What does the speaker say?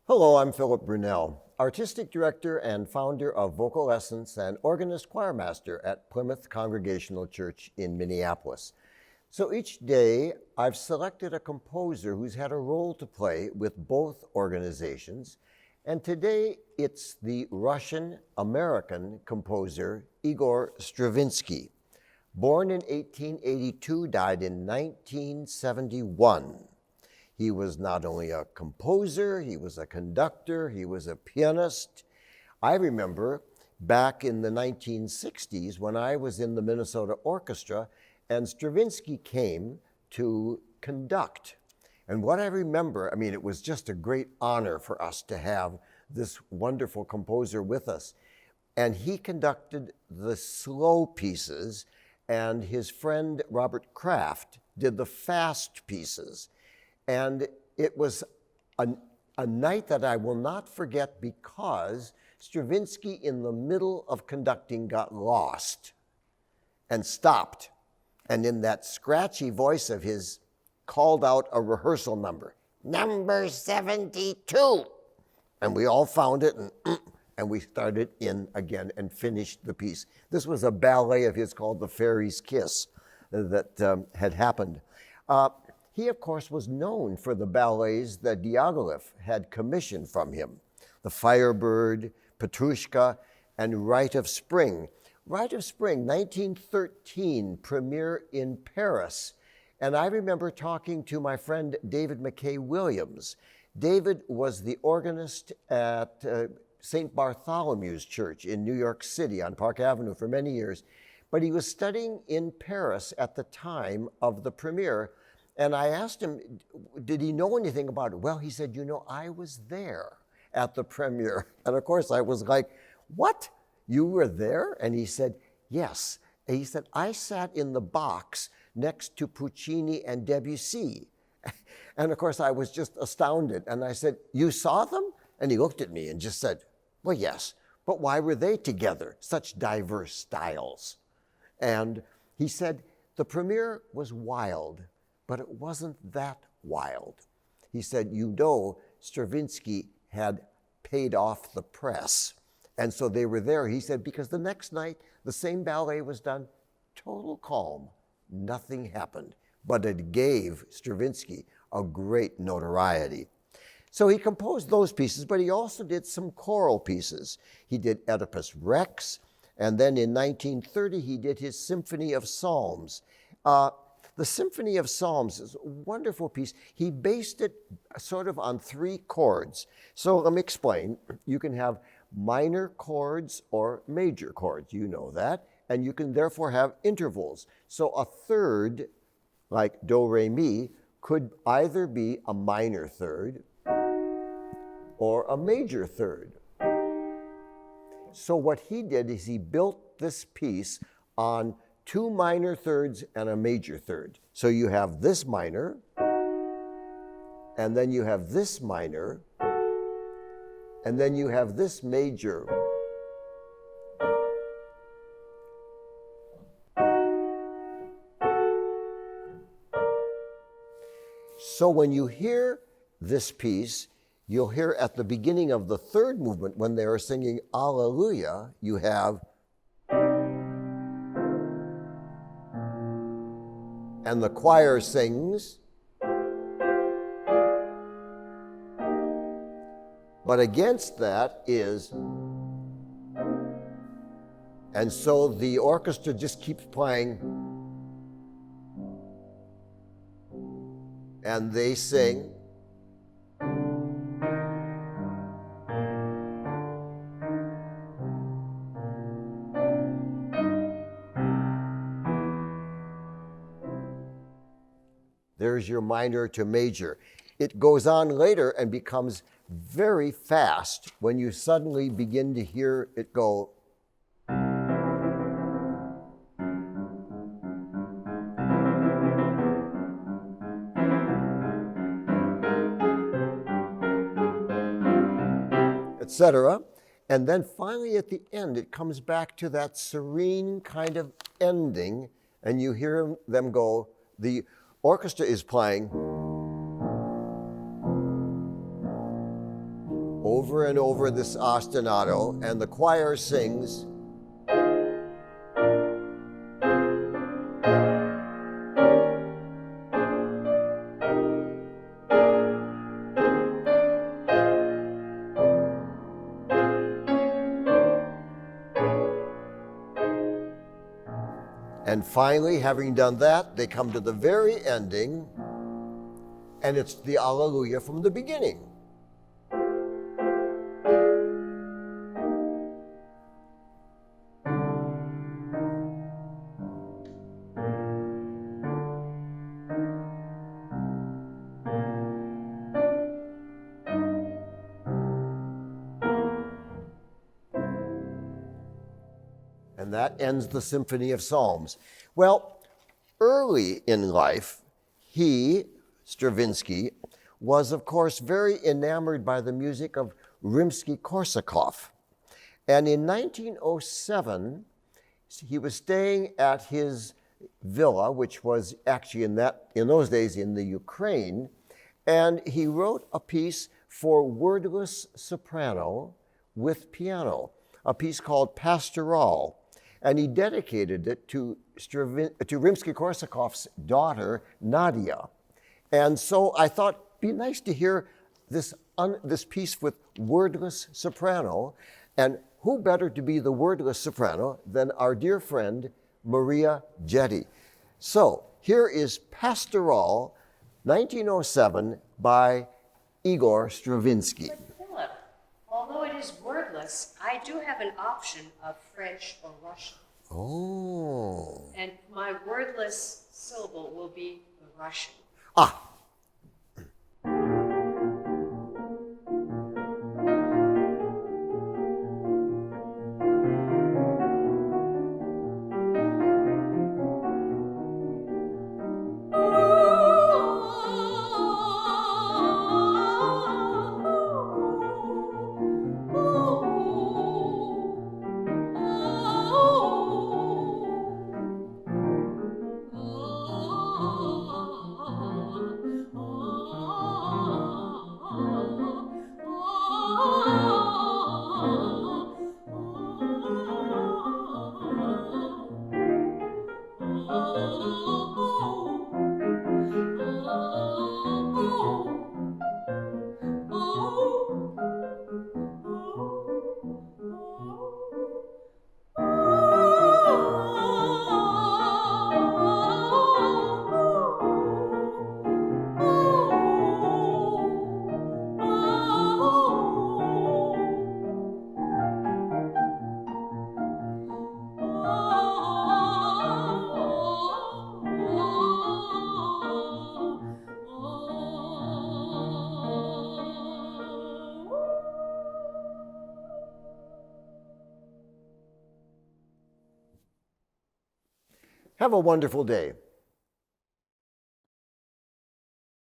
Hello, I'm Philip Brunelle, Artistic Director and founder of Vocal Essence and organist choirmaster at Plymouth Congregational Church in Minneapolis. So each day, I've selected a composer who's had a role to play with both organizations, and today it's the Russian-American composer Igor Stravinsky. Born in 1882, died in 1971. He was not only a composer, he was a conductor, he was a pianist. I remember back in the 1960s when I was in the Minnesota Orchestra and Stravinsky came to conduct. And what I remember, it was just a great honor for us to have this wonderful composer with us. And he conducted the slow pieces, and his friend Robert Kraft did the fast pieces. And it was a night that I will not forget because Stravinsky, in the middle of conducting, got lost and stopped. And in that scratchy voice of his, called out a rehearsal number, number 72. And we all found it, and we started in again and finished the piece. This was a ballet of his called The Fairy's Kiss that had happened. He, of course, was known for the ballets that Diaghilev had commissioned from him, The Firebird, Petrushka, and Rite of Spring. Rite of Spring, 1913, premiere in Paris. And I remember talking to my friend David McKay Williams. David was the organist at St. Bartholomew's Church in New York City on Park Avenue for many years. But he was studying in Paris at the time of the premiere. And I asked him, did he know anything about it? Well, he said, I was there at the premiere. And of course, I was like, what? You were there? And he said, yes. And he said, I sat in the box next to Puccini and Debussy. And of course, I was just astounded. And I said, you saw them? And he looked at me and just said, well, yes. But why were they together? Such diverse styles. And he said, the premiere was wild, but it wasn't that wild. He said, Stravinsky had paid off the press. And so they were there, he said, because the next night, the same ballet was done, total calm, nothing happened. But it gave Stravinsky a great notoriety. So he composed those pieces, but he also did some choral pieces. He did Oedipus Rex, and then in 1930, he did his Symphony of Psalms. The Symphony of Psalms is a wonderful piece. He based it sort of on 3 chords. So let me explain. You can have minor chords or major chords, you know that, and you can therefore have intervals. So a third, like do, re, mi, could either be a minor third or a major third. So what he did is he built this piece on 2 minor thirds and a major third. So you have this minor, and then you have this minor, and then you have this major. So when you hear this piece, you'll hear at the beginning of the 3rd movement when they are singing Alleluia, you have and the choir sings. But against that is, and so the orchestra just keeps playing, and they sing. There's your minor to major. It goes on later and becomes very fast when you suddenly begin to hear it go. Etc. And then finally at the end, it comes back to that serene kind of ending, and you hear them go, the orchestra is playing, over and over this ostinato, and the choir sings. And finally, having done that, they come to the very ending, and it's the Alleluia from the beginning. And that ends the Symphony of Psalms. Well, early in life, he, Stravinsky, was of course very enamored by the music of Rimsky-Korsakov. And in 1907, he was staying at his villa, which was actually in those days in the Ukraine, and he wrote a piece for wordless soprano with piano, a piece called Pastoral. And he dedicated it to Rimsky-Korsakov's daughter, Nadia. And so I thought it'd be nice to hear this piece with wordless soprano. And who better to be the wordless soprano than our dear friend, Maria Jetti. So here is Pastoral, 1907, by Igor Stravinsky. Although it is wordless, I do have an option of French or Russian. Oh. And my wordless syllable will be the Russian. Ah. Have a wonderful day.